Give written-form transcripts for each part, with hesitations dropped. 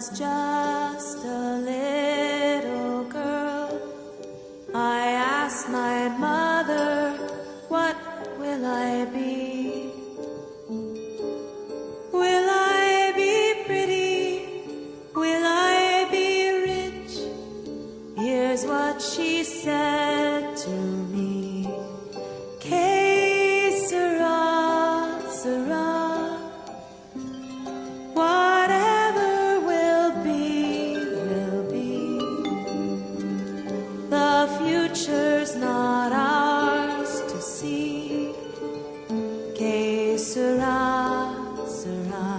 was just a little girl, I asked my mother, what will I be? Will I be pretty? Will I be rich? Here's what she said to me. Que sera, sera. Whatever will be, will be. The future's not ours to see. Que sera, sera.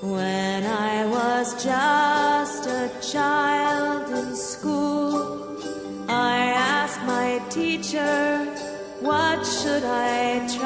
When I was just a child in school, I asked my teacher, what should I try?